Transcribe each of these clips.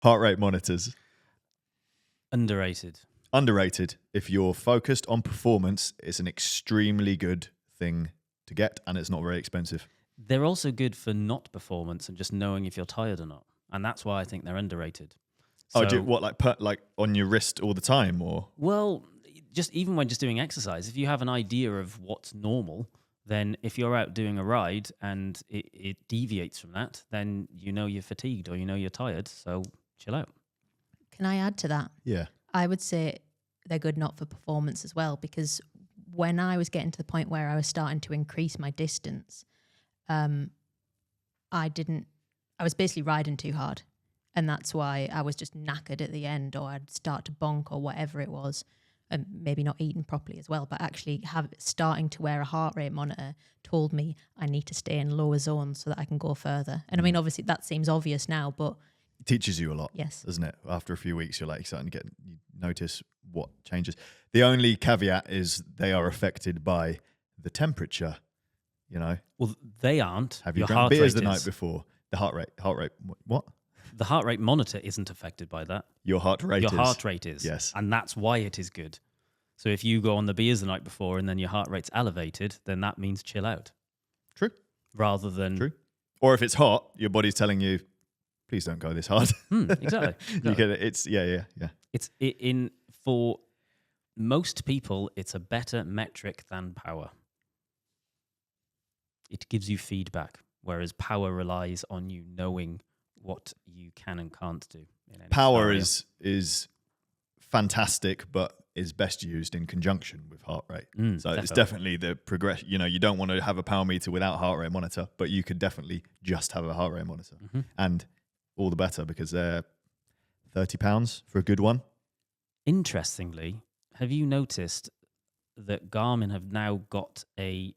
Heart rate monitors. Underrated. Underrated. If you're focused on performance, it's an extremely good thing to get, and it's not very expensive. They're also good for not performance and just knowing if you're tired or not. And that's why I think they're underrated. So, like on your wrist all the time, or? Well, just even when just doing exercise, if you have an idea of what's normal, then if you're out doing a ride and it deviates from that, then you know you're fatigued or you know you're tired. So chill out. Can I add to that? Yeah. I would say they're good not for performance as well, because when I was getting to the point where I was starting to increase my distance, I was basically riding too hard. And that's why I was just knackered at the end, or I'd start to bonk or whatever it was, and maybe not eating properly as well. But actually starting to wear a heart rate monitor told me I need to stay in lower zones so that I can go further. And I mean, obviously that seems obvious now, but it teaches you a lot, yes, doesn't it? After a few weeks, you're like starting to you notice what changes. The only caveat is they are affected by the temperature, you know. Well, they aren't. Have you Your drank heart beers rate the night is. before? The heart rate, what? The heart rate monitor isn't affected by that. Your heart rate Your is. heart rate is. Yes. And that's why it is good. So if you go on the beers the night before and then your heart rate's elevated, then that means chill out. True. Rather than... True. Or if it's hot, your body's telling you, please don't go this hard. Exactly. You get it. It's, yeah. For most people, it's a better metric than power. It gives you feedback, whereas power relies on you knowing what you can and can't do. In any Power scenario. is fantastic, but is best used in conjunction with heart rate. So it's definitely the progression. You know, you don't want to have a power meter without heart rate monitor, but you could definitely just have a heart rate monitor. And all the better, because they're £30 for a good one. Interestingly, have you noticed that Garmin have now got a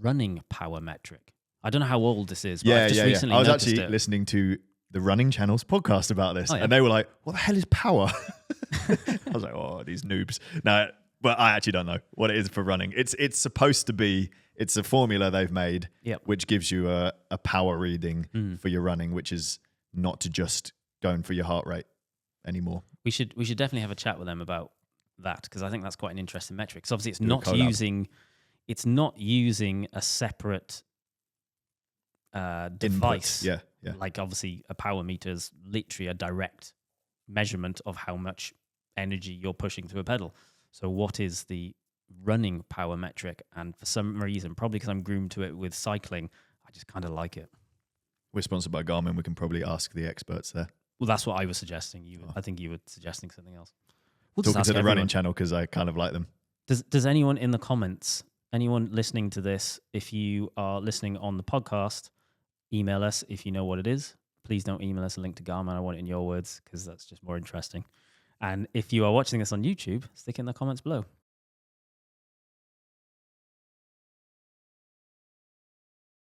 running power metric? I don't know how old this is, but I've just recently I was noticed actually it. listening to the Running Channel's podcast about this, yeah. and they were like, what the hell is power? I was like, oh, these noobs. No, but I actually don't know what it is for running. It's supposed to be, it's a formula they've made, which gives you a power reading for your running, which is not to just going for your heart rate anymore. We should definitely have a chat with them about that, because I think that's quite an interesting metric. Because obviously it's not using a separate device. Yeah. Like obviously a power meter is literally a direct measurement of how much energy you're pushing through a pedal. So what is the running power metric? And for some reason, probably because I'm groomed to it with cycling, I just kind of like it. We're sponsored by Garmin. We can probably ask the experts there. Well, that's what I was suggesting. I think you were suggesting something else. We'll Talking to the everyone. Running Channel, because I kind of like them. Does anyone in the comments, anyone listening to this, if you are listening on the podcast, email us if you know what it is. Please don't email us a link to Garmin. I want it in your words, because that's just more interesting. And if you are watching this on YouTube, stick it in the comments below.